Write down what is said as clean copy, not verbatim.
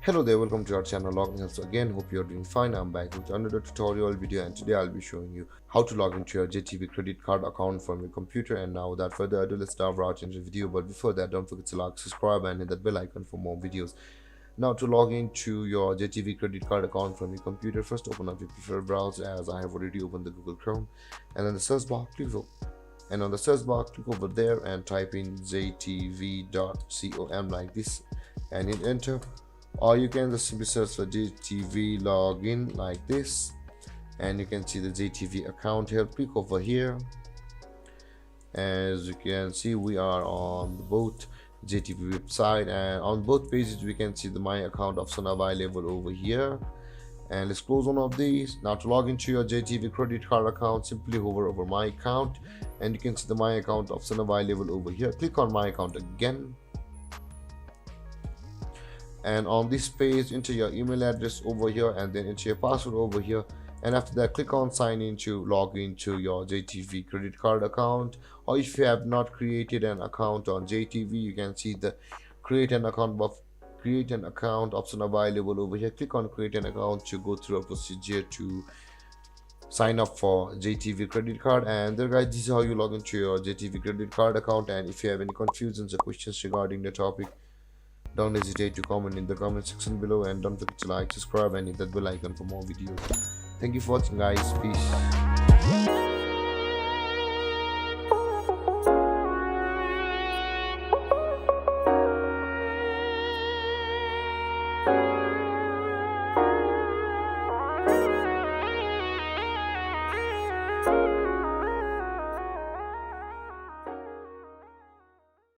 Hello there, welcome to our channel Logging Helps again. Hope you're doing fine. I'm back with another tutorial video, and today I'll be showing you how to log into your JTV credit card account from your computer. And now without further ado, let's dive right into the video. But before that, don't forget to like, subscribe and hit that bell icon for more videos. Now to log into your JTV credit card account from your computer, first open up your preferred browser, as I have already opened the Google Chrome, and then the search box on the search box click over there and type in jtv.com like this and hit enter, or you can just simply search for JTV login like this, and you can see the JTV account here. Click over here. As you can see, we are on both JTV website, and on both pages we can see the my account option available over here. And let's close one of these. Now to log into your JTV credit card account, simply hover over my account and you can see the my account option available over here. Click on my account again, and on this page enter your email address over here and then enter your password over here, and after that click on sign in to log into your JTV credit card account. Or if you have not created an account on JTV, you can see the create an account option available over here. Click on create an account to go through a procedure to sign up for JTV credit card. And there guys, this is how you log into your JTV credit card account. And if you have any confusions or questions regarding the topic, don't hesitate to comment in the comment section below, and don't forget to like, subscribe and hit that bell icon for more videos. Thank you for watching guys. Peace.